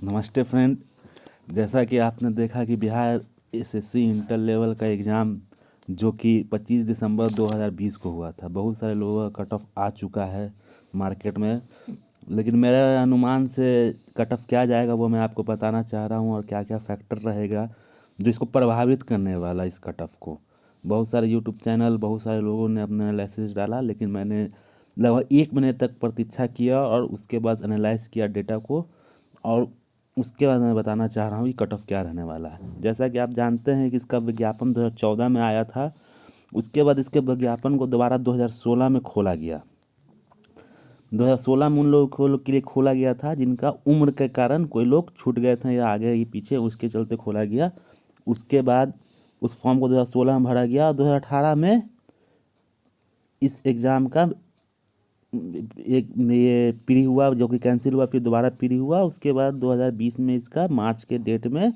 नमस्ते फ्रेंड। जैसा कि आपने देखा कि बिहार एसएससी इंटर लेवल का एग्ज़ाम जो कि 25 दिसंबर 2020 को हुआ था, बहुत सारे लोगों का कट ऑफ आ चुका है मार्केट में। लेकिन मेरे अनुमान से कट ऑफ क्या जाएगा वो मैं आपको बताना चाह रहा हूँ, और क्या क्या फैक्टर रहेगा जो इसको प्रभावित करने वाला इस कट ऑफ को। बहुत सारे यूट्यूब चैनल, बहुत सारे लोगों ने अपना एनालिसिस डाला, लेकिन मैंने लगभग 1 महीने तक प्रतीक्षा किया और उसके बाद एनालाइज किया डेटा को, और उसके बाद मैं बताना चाह रहा हूँ कि कट ऑफ क्या रहने वाला है। जैसा कि आप जानते हैं कि इसका विज्ञापन 2014 में आया था। उसके बाद इसके विज्ञापन को दोबारा 2016 में खोला गया। 2016 में उन लोगों के लिए खोला गया था जिनका उम्र के कारण कोई लोग छूट गए थे या आगे या पीछे, उसके चलते खोला गया। उसके बाद उस फॉर्म को 2016 में भरा गया और 2018 में इस एग्ज़ाम का एक ये प्री हुआ, जो कि कैंसिल हुआ, फिर दोबारा प्री हुआ। उसके बाद 2020 में इसका मार्च के डेट में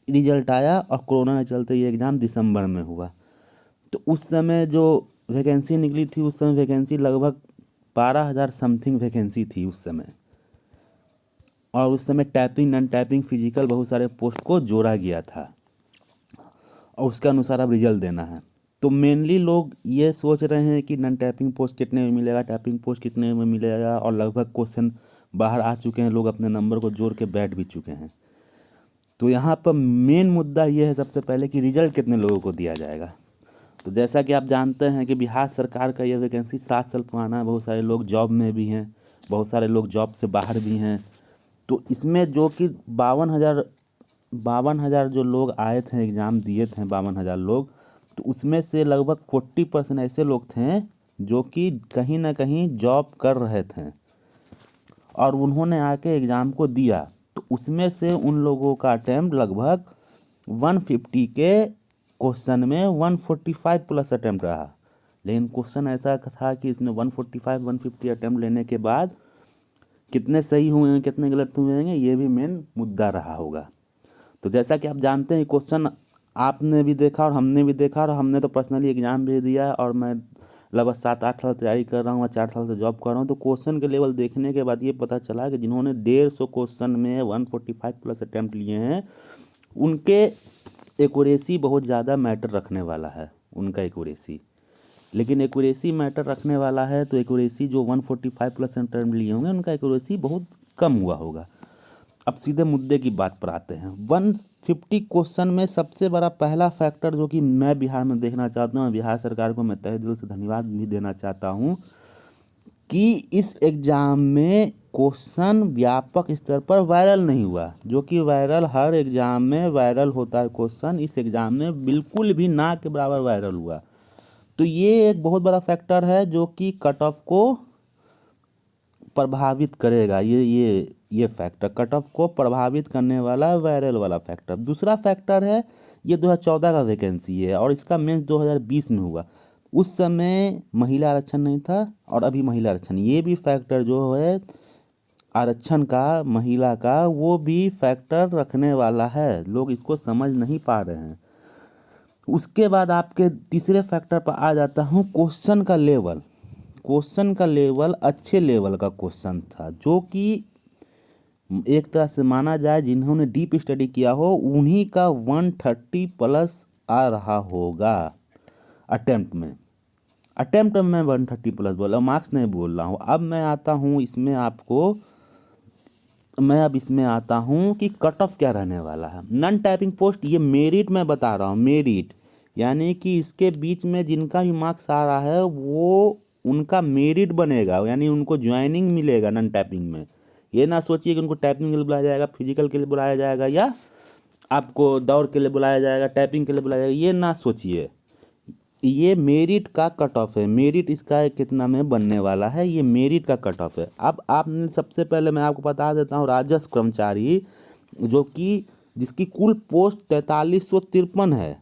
रिजल्ट आया, और कोरोना के चलते ये एग्ज़ाम दिसंबर में हुआ। तो उस समय जो वैकेंसी निकली थी, उस समय वैकेंसी लगभग 12,000 समथिंग वैकेंसी थी उस समय। और उस समय टाइपिंग, नॉन टाइपिंग, फिजिकल बहुत सारे पोस्ट को जोड़ा गया था, और उसके अनुसार अब रिजल्ट देना है। तो मेनली लोग ये सोच रहे हैं कि नॉन टाइपिंग पोस्ट कितने में मिलेगा, टाइपिंग पोस्ट कितने में मिलेगा, और लगभग क्वेश्चन बाहर आ चुके हैं, लोग अपने नंबर को जोड़ के बैठ भी चुके हैं। तो यहाँ पर मेन मुद्दा ये है सबसे पहले कि रिजल्ट कितने लोगों को दिया जाएगा। तो जैसा कि आप जानते हैं कि बिहार सरकार का ये वैकेंसी 7 साल पुराना है। बहुत सारे लोग जॉब में भी हैं, बहुत सारे लोग जॉब से बाहर भी हैं। तो इसमें जो कि 52,000 जो लोग आए थे, एग्ज़ाम दिए थे 52,000 लोग, तो उसमें से लगभग 40% ऐसे लोग थे जो कि कहीं ना कहीं जॉब कर रहे थे और उन्होंने आके एग्ज़ाम को दिया। तो उसमें से उन लोगों का अटैम्प्ट लगभग 150 के क्वेश्चन में 145 प्लस अटैम्प्ट रहा। लेकिन क्वेश्चन ऐसा था कि इसमें 150 अटैम्प्ट लेने के बाद कितने सही हुए हैं, कितने गलत हुए हैं, ये भी मेन मुद्दा रहा होगा। तो जैसा कि आप जानते हैं, क्वेश्चन आपने भी देखा और हमने भी देखा, और हमने तो पर्सनली एग्ज़ाम भी दिया है, और मैं लगभग 7-8 साल तैयारी कर रहा हूँ और 4 साल से जॉब कर रहा हूँ। तो क्वेश्चन के लेवल देखने के बाद ये पता चला कि जिन्होंने 150 क्वेश्चन में 145 प्लस अटैम्प्ट लिए हैं, उनके एक्यूरेसी बहुत ज़्यादा मैटर रखने वाला है, उनका एक्यूरेसी। लेकिन एक्यूरेसी मैटर रखने वाला है तो एक्यूरेसी जो 145 प्लस अटैम्प्ट लिए होंगे, उनका एक्यूरेसी बहुत कम हुआ होगा। अब सीधे मुद्दे की बात पर आते हैं। 150 क्वेश्चन में सबसे बड़ा पहला फैक्टर जो कि मैं बिहार में देखना चाहता हूँ, बिहार सरकार को मैं तहे दिल से धन्यवाद भी देना चाहता हूँ कि इस एग्ज़ाम में क्वेश्चन व्यापक स्तर पर वायरल नहीं हुआ। जो कि वायरल हर एग्ज़ाम में वायरल होता है क्वेश्चन, इस एग्ज़ाम में बिल्कुल भी ना के बराबर वायरल हुआ। तो ये एक बहुत बड़ा फैक्टर है जो कि कट ऑफ को प्रभावित करेगा। ये फैक्टर कट ऑफ को प्रभावित करने वाला वायरल वाला फैक्टर। दूसरा फैक्टर है, ये 2014 का वैकेंसी है और इसका मेंस 2020 में हुआ। उस समय महिला आरक्षण नहीं था और अभी महिला आरक्षण, ये भी फैक्टर जो है आरक्षण का, महिला का, वो भी फैक्टर रखने वाला है। लोग इसको समझ नहीं पा रहे हैं। उसके बाद आपके तीसरे फैक्टर पर आ जाता हूँ, क्वेश्चन का लेवल। क्वेश्चन का लेवल अच्छे लेवल का क्वेश्चन था, जो कि एक तरह से माना जाए जिन्होंने डीप स्टडी किया हो उन्हीं का 130 प्लस आ रहा होगा अटेम्प्ट में। अटेम्प्ट में 130 प्लस बोला, मार्क्स नहीं बोल रहा हूँ। अब मैं इसमें आता हूँ कि कट ऑफ क्या रहने वाला है। नॉन टाइपिंग पोस्ट, ये मेरिट मैं बता रहा हूँ, मेरिट यानी कि इसके बीच में जिनका भी मार्क्स आ रहा है वो उनका मेरिट बनेगा, यानी उनको ज्वाइनिंग मिलेगा नॉन टाइपिंग में। ये ना सोचिए कि उनको टाइपिंग के लिए बुलाया जाएगा, फिजिकल के लिए बुलाया जाएगा, या आपको दौड़ के लिए बुलाया जाएगा, टाइपिंग के लिए बुलाया जाएगा, ये ना सोचिए। ये मेरिट का कट ऑफ है। मेरिट इसका कितना में बनने वाला है, ये मेरिट का कट ऑफ है। अब आपने सबसे पहले मैं आपको बता देता हूँ, राजस्व कर्मचारी जो कि जिसकी कुल पोस्ट 4353 है,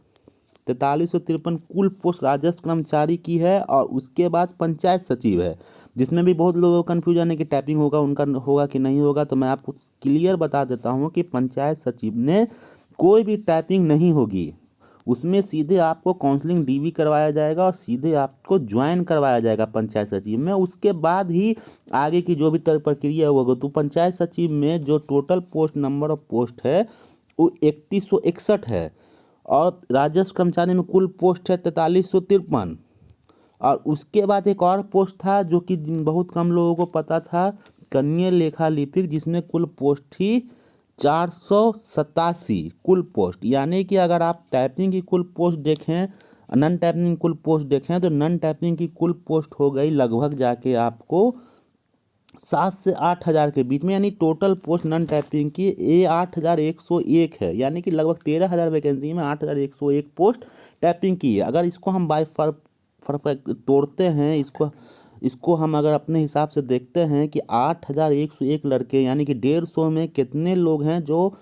4353 कुल पोस्ट राजस्व कर्मचारी की है। और उसके बाद पंचायत सचिव है, जिसमें भी बहुत लोगों को कन्फ्यूजन है कि टाइपिंग होगा उनका, होगा कि नहीं होगा। तो मैं आपको क्लियर बता देता हूँ कि पंचायत सचिव ने कोई भी टाइपिंग नहीं होगी, उसमें सीधे आपको काउंसलिंग डीवी करवाया जाएगा और सीधे आपको ज्वाइन करवाया जाएगा पंचायत सचिव में। उसके बाद ही आगे की जो भी प्रक्रिया होगा। तो पंचायत सचिव में जो total post number of post है वो 3161 है और राजस्व कर्मचारी में कुल पोस्ट है 4353। और उसके बाद एक और पोस्ट था जो कि बहुत कम लोगों को पता था, कनीय लेखा लिपिक, जिसमें कुल पोस्ट थी 487 कुल पोस्ट। यानी कि अगर आप टाइपिंग की कुल पोस्ट देखें, नन टाइपिंग की कुल पोस्ट देखें, तो नन टाइपिंग की कुल पोस्ट हो गई लगभग जाके आपको 7 से 8 हज़ार के बीच में। यानी टोटल पोस्ट नन टाइपिंग की ये 8101 है। यानी कि लगभग 13,000 वैकेंसी में 8101 पोस्ट टाइपिंग की है। अगर इसको हम बाय तोड़ते हैं, इसको हम अगर अपने हिसाब से देखते हैं कि 8101 लड़के, यानी कि 150 में कितने लोग हैं जो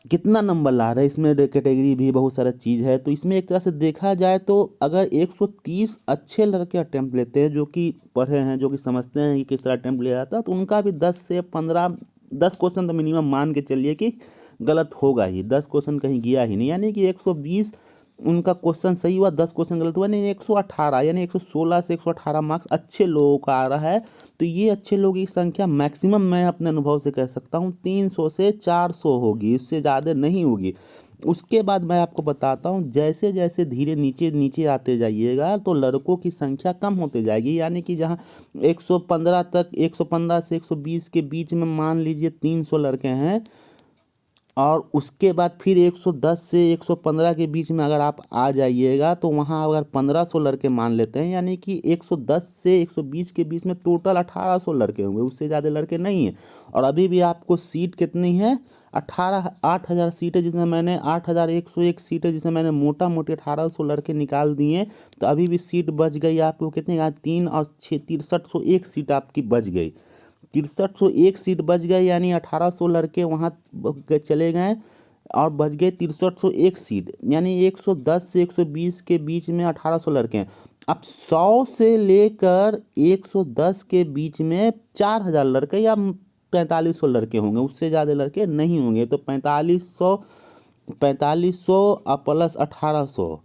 कितना नंबर ला रहे हैं। इसमें कैटेगरी भी बहुत सारा चीज़ है। तो इसमें एक तरह से देखा जाए तो अगर 130 अच्छे लड़के अटेम्प्ट लेते हैं जो कि पढ़े हैं, जो कि समझते हैं कि किस तरह अटेम्प्ट लिया जाता है, तो उनका भी 10 से 15 10 क्वेश्चन तो मिनिमम मान के चलिए कि गलत होगा ही। 10 क्वेश्चन कहीं गया ही नहीं। यानी कि 120 उनका क्वेश्चन सही हुआ, 10 क्वेश्चन गलत हुआ, नहीं 118, यानी 116 से 118 मार्क्स अच्छे लोगों का आ रहा है। तो ये अच्छे लोगों की संख्या मैक्सिमम मैं अपने अनुभव से कह सकता हूँ 300 से 400 होगी, इससे ज़्यादा नहीं होगी। उसके बाद मैं आपको बताता हूँ, जैसे जैसे धीरे नीचे नीचे आते जाइएगा तो लड़कों की संख्या कम होते जाएगी। यानी कि जहाँ 115 तक, 115 से 120 के बीच में मान लीजिए 300 लड़के हैं, और उसके बाद फिर 110 से 115 के बीच में अगर आप आ जाइएगा तो वहाँ अगर 1500 लड़के मान लेते हैं, यानी कि 110 से 120 के बीच में टोटल 1800 लड़के होंगे, उससे ज़्यादा लड़के नहीं हैं। और अभी भी आपको सीट कितनी है, 8000 सीट है, जिसमें मैंने 8101 सीट है, जिसमें मैंने मोटा मोटी 1800 लड़के निकाल दिए। तो अभी भी सीट बच गई आपको कितनी, 3 और 6 6301 सीट आपकी बच गई। 6301 सीट बच गई, यानी 1800 लड़के वहाँ चले गए और बच गए 6301 सीट। यानी 110 से 120 के बीच में 1800 लड़के हैं। अब 100 से लेकर 110 के बीच में 4000 लड़के या 4500 लड़के होंगे, उससे ज़्यादा लड़के नहीं होंगे। तो 4500 प्लस 1800,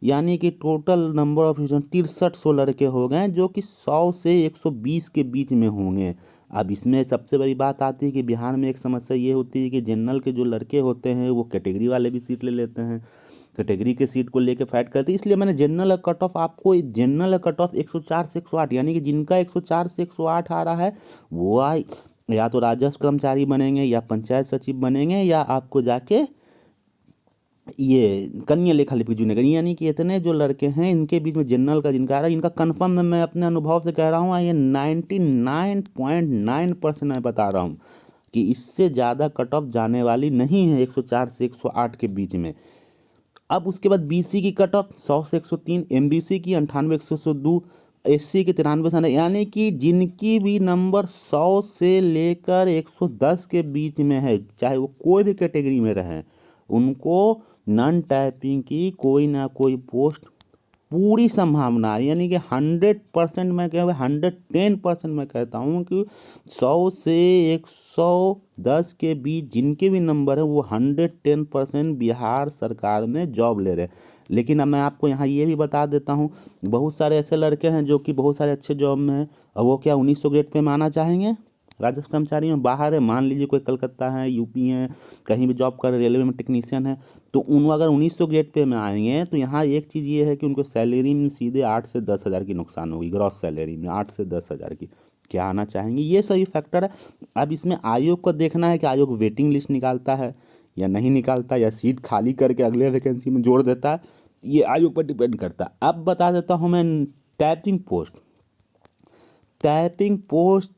यानी कि टोटल नंबर ऑफ 6300 लड़के हो गए जो कि 100 से 120 के बीच में होंगे। अब इसमें सबसे बड़ी बात आती है कि बिहार में एक समस्या ये होती है कि जनरल के जो लड़के होते हैं वो कैटेगरी वाले भी सीट ले लेते हैं, कैटेगरी के सीट को लेकर फाइट करते हैं। इसलिए मैंने जनरल कट ऑफ आपको, जनरल कट ऑफ 104 से 108, यानी कि जिनका 104 से 108 आ रहा है वो या तो राजस्व कर्मचारी बनेंगे, या पंचायत सचिव बनेंगे, या आपको जाके ये कनीय लेखा लिपिक चुनेगा। यानी कि इतने जो लड़के हैं इनके बीच में जनरल का जिनका आ रहा है, इनका कन्फर्म मैं अपने अनुभव से कह रहा हूँ, ये 99.9% मैं बता रहा हूँ कि इससे ज़्यादा कट ऑफ जाने वाली नहीं है 104 से 108 के बीच में। अब उसके बाद बीसी की कट ऑफ 100 से 103, एमबीसी की 98 से 102, एससी के 93 से, यानी कि जिनकी भी नंबर 100 से लेकर 110 के बीच में है, चाहे वो कोई भी कैटेगरी में रहे, उनको नॉन टाइपिंग की कोई ना कोई पोस्ट पूरी संभावना है। यानी कि 100% मैं 110% मैं कहता हूँ कि 100 से 110 के बीच जिनके भी नंबर है वो 110% बिहार सरकार में जॉब ले रहे हैं। लेकिन अब मैं आपको यहाँ ये भी बता देता हूँ, बहुत सारे ऐसे लड़के हैं जो कि बहुत सारे अच्छे जॉब में हैं, और वो क्या 1900 ग्रेड पे में आना चाहेंगे। राजस्व कर्मचारी में बाहर है, मान लीजिए कोई कलकत्ता है, यूपी है, कहीं भी जॉब कर रहे, रेलवे में टेक्नीशियन है, तो उन अगर 1900 ग्रेड पे में आएंगे तो यहाँ एक चीज़ ये है कि उनको सैलरी में सीधे 8 से 10 हज़ार की नुकसान होगी। ग्रॉस सैलरी में 8 से 10 हज़ार की क्या आना चाहेंगे, ये सभी फैक्टर है। अब इसमें आयोग को देखना है कि आयोग वेटिंग लिस्ट निकालता है या नहीं निकालता, या सीट खाली करके अगले वैकेंसी में जोड़ देता है, ये आयोग पर डिपेंड करता है। अब बता देता हूँ मैं टाइपिंग पोस्ट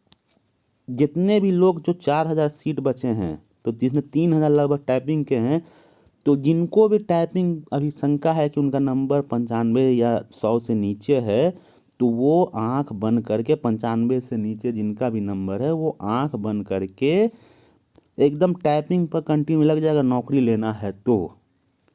जितने भी लोग, जो 4000 सीट बचे हैं, तो जिसमें 3000 लगभग टाइपिंग के हैं, तो जिनको भी टाइपिंग अभी शंका है कि उनका नंबर 95 या 100 से नीचे है, तो वो आंख बंद करके 95 से नीचे जिनका भी नंबर है वो आंख बंद करके एकदम टाइपिंग पर कंटिन्यू लग जाएगा, नौकरी लेना है तो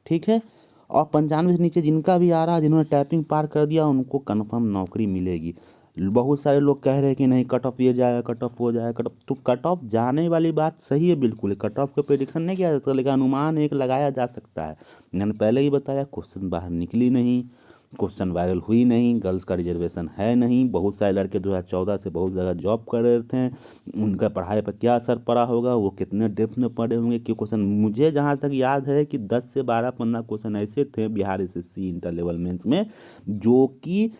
ठीक है। और 95 से नीचे जिनका भी आ रहा है, जिन्होंने टाइपिंग पार कर दिया, उनको कन्फर्म नौकरी मिलेगी। बहुत सारे लोग कह रहे हैं कि नहीं कट ऑफ ये जाएगा, कट ऑफ हो जाएगा, कट ऑफ, तो कट ऑफ जाने वाली बात सही है बिल्कुल, कट ऑफ का प्रेडिक्शन नहीं किया जा सकता, लेकिन अनुमान एक लगाया जा सकता है। मैंने पहले ही बताया, क्वेश्चन बाहर निकली नहीं, क्वेश्चन वायरल हुई नहीं, गर्ल्स का रिजर्वेशन है नहीं, बहुत सारे लड़के 2014 से बहुत जगह जॉब कर रहे थे, उनका पढ़ाई पर क्या असर पड़ा होगा, वो कितने डेप्थ में पढ़े होंगे, कि क्वेश्चन मुझे जहाँ तक याद है कि 10 से 12-15 क्वेश्चन ऐसे थे Bihar SSC inter level mains में, जो कि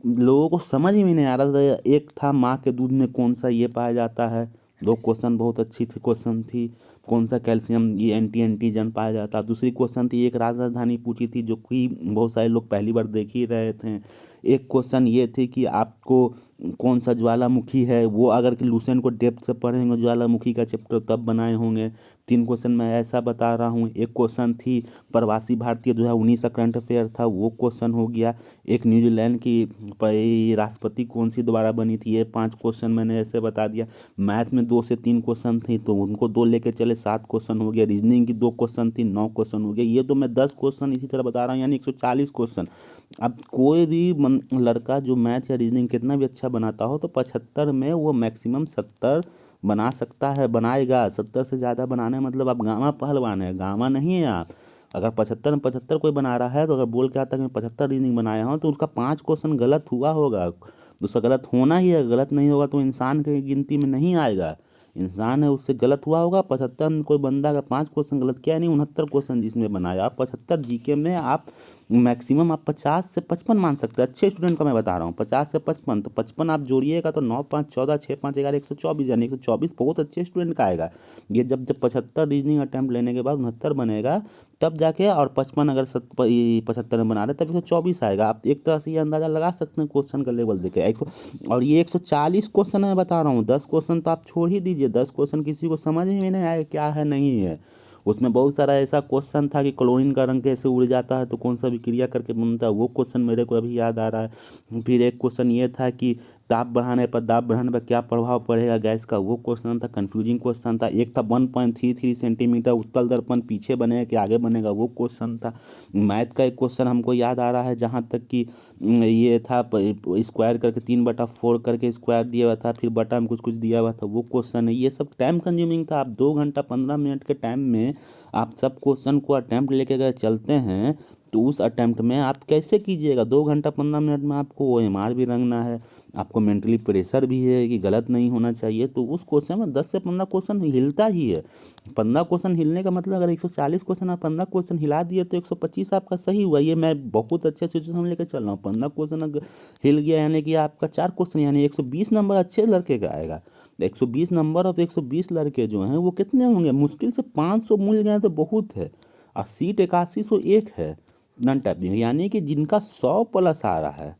लोगों को समझ में नहीं आ रहा था। एक था माँ के दूध में कौन सा ये पाया जाता है, 2 क्वेश्चन बहुत अच्छी थी क्वेश्चन थी, कौन सा कैल्शियम ये एंटीजन पाया जाता है। दूसरी क्वेश्चन थी, एक राजधानी पूछी थी जो कि बहुत सारे लोग पहली बार देख ही रहे थे। एक क्वेश्चन ये थी कि आपको कौन सा ज्वालामुखी है, वो अगर कि लुसेंट को डेप्थ से पढ़ेंगे ज्वालामुखी का चैप्टर तब बनाए होंगे। 3 क्वेश्चन मैं ऐसा बता रहा हूँ। एक क्वेश्चन थी प्रवासी भारतीय 2019 का करंट अफेयर था, वो क्वेश्चन हो गया। एक न्यूजीलैंड की राष्ट्रपति कौन सी दोबारा बनी थी, ये 5 क्वेश्चन मैंने ऐसे बता दिया। मैथ में 2 से 3 क्वेश्चन थी तो उनको 2 लेके चले, 7 क्वेश्चन हो गया। रीजनिंग की 2 क्वेश्चन थी, 9 क्वेश्चन हो गया। ये तो मैं 10 क्वेश्चन इसी तरह बता रहा हूँ, यानी 140 क्वेश्चन। अब कोई भी लड़का जो मैथ या रीजनिंग कितना भी अच्छा बनाता हो तो 75 में वो मैक्सिमम 70 बना सकता है, बनाएगा। 70 से ज़्यादा बनाने मतलब आप गामा पहलवान है, गामा नहीं है आप। अगर 75 में 75 कोई बना रहा है तो अगर बोल के आता है कि मैं 75 रीजनिंग बनाया हूँ तो उसका 5 क्वेश्चन गलत हुआ होगा, उसका गलत होना ही है। गलत नहीं होगा तो इंसान की गिनती में नहीं आएगा, इंसान है उससे गलत हुआ होगा। 75 में कोई बंदा अगर 5 क्वेश्चन गलत किया, नहीं 69 क्वेश्चन जिसमें बनाया, आप 75 जीके में आप मैक्सिमम आप 50 से 55 मान सकते हैं। अच्छे स्टूडेंट का मैं बता रहा हूँ, 50 से 55, तो 55 आप जोड़िएगा तो 9 5 14 6 5 11 124, यानी 124 बहुत अच्छे स्टूडेंट का आएगा। ये जब 75 रीजनिंग अटैम्प्ट लेने के बाद 69 बनेगा तब जाके, और 55 अगर 75 में बना रहे तब 124 आएगा। आप एक तरह से ये अंदाज़ा लगा सकते हैं क्वेश्चन का लेवल देखे। और ये 140 क्वेश्चन मैं बता रहा हूँ, 10 क्वेश्चन तो आप छोड़ ही दीजिए, 10 क्वेश्चन किसी को समझ ही में नहीं आएगा क्या है नहीं है। उसमें बहुत सारा ऐसा क्वेश्चन था कि क्लोरीन का रंग कैसे उड़ जाता है तो कौन सा विक्रिया करके बनता है, वो क्वेश्चन मेरे को अभी याद आ रहा है। फिर एक क्वेश्चन ये था कि ताप बढ़ाने पर दाब बढ़ाने पर क्या प्रभाव पड़ेगा गैस का, वो क्वेश्चन था, कंफ्यूजिंग क्वेश्चन था। एक था 1.33 सेंटीमीटर उत्तल दर्पण पीछे बनेगा कि आगे बनेगा, वो क्वेश्चन था। मैथ का एक क्वेश्चन हमको याद आ रहा है जहाँ तक कि ये था स्क्वायर करके 3/4 करके स्क्वायर दिया हुआ था, फिर बटा में कुछ कुछ दिया हुआ था, वो क्वेश्चन है। ये सब टाइम कंज्यूमिंग था। आप 2 घंटा 15 मिनट के टाइम में आप सब क्वेश्चन को अटैम्प्ट लेके अगर चलते हैं तो उस अटैम्प्ट में आप कैसे कीजिएगा। 2 घंटा 15 मिनट में आपको OMR भी रंगना है, आपको मेंटली प्रेशर भी है कि गलत नहीं होना चाहिए, तो उस क्वेश्चन में 10 से 15 क्वेश्चन हिलता ही है। 15 क्वेश्चन हिलने का मतलब अगर 140 क्वेश्चन आप 15 क्वेश्चन हिला दिए तो 125 आपका सही हुआ। ये मैं बहुत अच्छे सिचुएशन लेकर चल रहा हूँ। 15 क्वेश्चन अगर हिल गया यानी कि आपका 4 क्वेश्चन यानी 120 नंबर अच्छे लड़के का आएगा। 120 नंबर और 120 लड़के जो हैं वो कितने होंगे, मुश्किल से 500 मिल गए तो बहुत है। और सीट 8101 है नन टाइपिंग, यानी कि जिनका 100+ आ रहा है,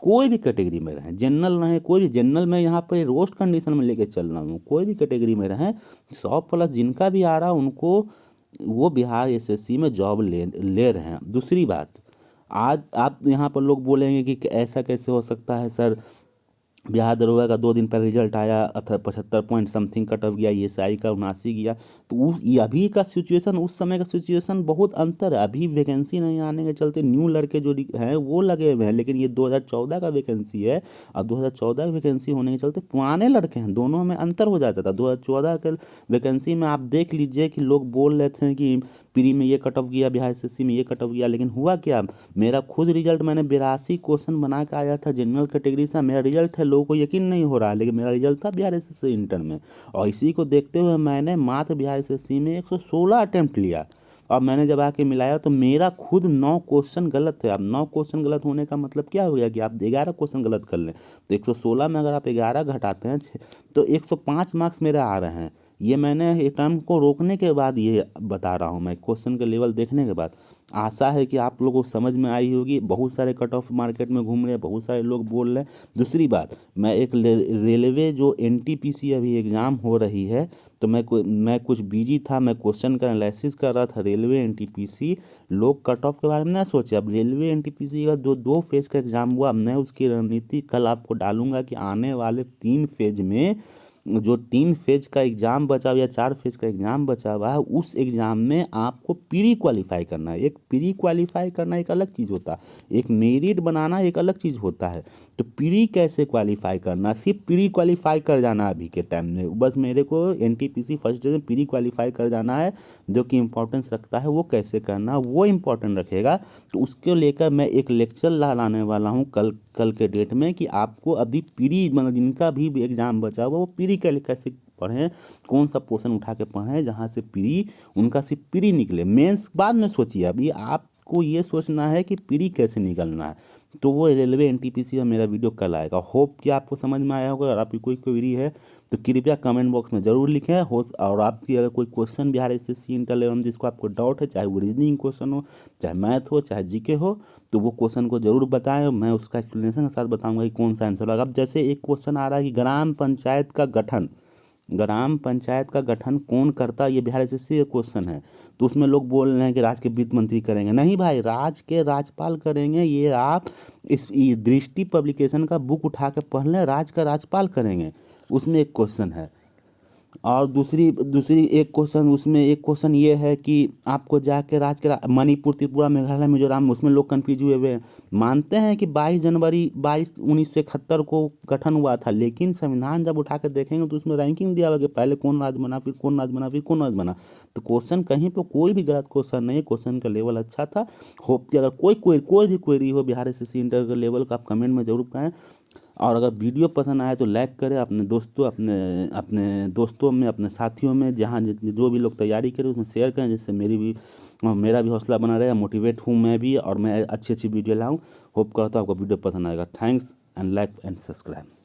कोई भी कैटेगरी में रहें, जनरल रहें, कोई भी जनरल में यहाँ पे रोस्ट कंडीशन में लेके चल रहा हूँ, कोई भी कैटेगरी में रहें, 100+ जिनका भी आ रहा उनको वो बिहार एसएससी में जॉब ले रहे हैं। दूसरी बात, आज आप यहाँ पर लोग बोलेंगे कि ऐसा कैसे हो सकता है सर, बिहार दरोगा का 2 दिन पहले रिजल्ट आया, 75 पॉइंट समथिंग कट ऑफ गया, ESI का 79 गया, तो उस अभी का सिचुएशन उस समय का सिचुएशन बहुत अंतर है। अभी वैकेंसी नहीं आने के चलते न्यू लड़के जो हैं वो लगे हुए हैं, लेकिन ये 2014 का वैकेंसी है और 2014 की वैकेंसी होने के चलते पुराने लड़के हैं, दोनों में अंतर हो जाता था। 2014 के वैकेंसी में आप देख लीजिए कि लोग बोल रहे थे कि प्री में ये कट ऑफ गया, बिहार एसएससी में ये कट ऑफ गया, लेकिन हुआ क्या, मेरा खुद रिजल्ट मैंने 82 क्वेश्चन बना के आया था जनरल कैटेगरी से, मेरा रिजल्ट है, लोगों को यकीन नहीं हो रहा है, लेकिन मेरा रिजल्ट था बिहार एसएससी इंटर में। और इसी को देखते हुए मैंने मात्र बिहार एसएससी में 116 अटैम्प्ट लिया और मैंने जब आके मिलाया तो मेरा खुद 9 क्वेश्चन गलत थे। अब 9 क्वेश्चन गलत होने का मतलब क्या हो गया कि आप 11 क्वेश्चन गलत कर लें तो 116 में अगर आप 11 घटाते हैं तो 105 मार्क्स मेरे आ रहे हैं। ये मैंने एग्जाम को रोकने के बाद ये बता रहा हूँ, मैं क्वेश्चन के लेवल देखने के बाद। आशा है कि आप लोगों को समझ में आई होगी। बहुत सारे कट ऑफ मार्केट में घूम रहे हैं, बहुत सारे लोग बोल रहे हैं। दूसरी बात, मैं एक रेलवे जो NTPC अभी एग्ज़ाम हो रही है तो मैं कुछ बिजी था, मैं क्वेश्चन का एनालिसिस कर रहा था। रेलवे NTPC, लोग कट ऑफ के बारे में ना सोचे। अब रेलवे NTPC का जो 2 फेज का एग्ज़ाम हुआ, अब मैं उसकी रणनीति कल आपको डालूंगा कि आने वाले 3 फेज में जो 3 फेज का एग्ज़ाम बचा हुआ या 4 फेज का एग्ज़ाम बचा हुआ है उस एग्ज़ाम में आपको प्री क्वालिफाई करना है। एक प्री क्वालिफाई करना एक अलग चीज़ होता है, एक मेरिट बनाना एक अलग चीज़ होता है। तो प्री कैसे क्वालिफाई करना, सिर्फ प्री क्वालिफाई कर जाना अभी के टाइम में, बस मेरे को NTPC first division pre qualify कर जाना है, जो कि इम्पोर्टेंस रखता है वो कैसे करना वो इम्पोर्टेंट रखेगा। तो उसको लेकर मैं एक लेक्चर लाने वाला हूँ कल के डेट में, कि आपको अभी प्री मतलब जिनका भी एग्जाम बचा हुआ वो प्री कैसे पढ़ें, कौन सा पोर्शन उठा के पढ़ें जहाँ से प्री उनका सिर्फ प्री निकले, मेंस बाद में सोचिए, अभी आपको ये सोचना है कि प्री कैसे निकलना है। तो वो रेलवे एनटीपीसी का मेरा वीडियो कल आएगा, होप कि आपको समझ में आया होगा। अगर आपकी कोई क्वेरी है तो कृपया कमेंट बॉक्स में ज़रूर लिखें। और आपकी अगर कोई question Bihar SSC inter level में जिसको आपको डाउट है, चाहे वो रीजनिंग क्वेश्चन हो, चाहे मैथ हो, चाहे जीके हो, तो वो क्वेश्चन को ज़रूर बताएं, मैं उसका एक्सप्लेनेशन के साथ बताऊंगा कि कौन सा आंसर होगा। अब जैसे एक क्वेश्चन आ रहा है कि ग्राम पंचायत का गठन कौन करता, ये बिहार एसएससी का क्वेश्चन है। तो उसमें लोग बोल रहे हैं कि राज्य के वित्त मंत्री करेंगे, नहीं भाई, राज्य के राज्यपाल करेंगे। ये आप इस दृष्टि पब्लिकेशन का बुक उठा के पढ़ लें, राज्य का राज्यपाल करेंगे, उसमें एक क्वेश्चन है। और दूसरी दूसरी एक क्वेश्चन, उसमें एक क्वेश्चन ये है कि आपको जाके राज्य के मणिपुर, त्रिपुरा, मेघालय, मिजोरम, उसमें लोग कन्फ्यूज हुए हुए हैं। मानते हैं कि 22 जनवरी 1971 को गठन हुआ था, लेकिन संविधान जब उठा के देखेंगे तो उसमें रैंकिंग दिया हुआ कि पहले कौन राज्य बना, फिर कौन राज्य बना, फिर कौन राज्य बना। तो क्वेश्चन कहीं पर कोई भी गलत क्वेश्चन नहीं, क्वेश्चन का लेवल अच्छा था। होप कि अगर कोई भी क्वेरी हो बिहार एसएससी इंटर के लेवल का, आप कमेंट में जरूर करें। और अगर वीडियो पसंद आए तो लाइक करें, अपने दोस्तों में, अपने साथियों में, जहाँ जो भी लोग तैयारी करें उसमें शेयर करें, जिससे मेरा भी हौसला बना रहेगा, मोटिवेट हूँ मैं भी, और मैं अच्छी वीडियो लाऊँ। होप करता हूँ आपको वीडियो पसंद आएगा। Thanks and like and subscribe.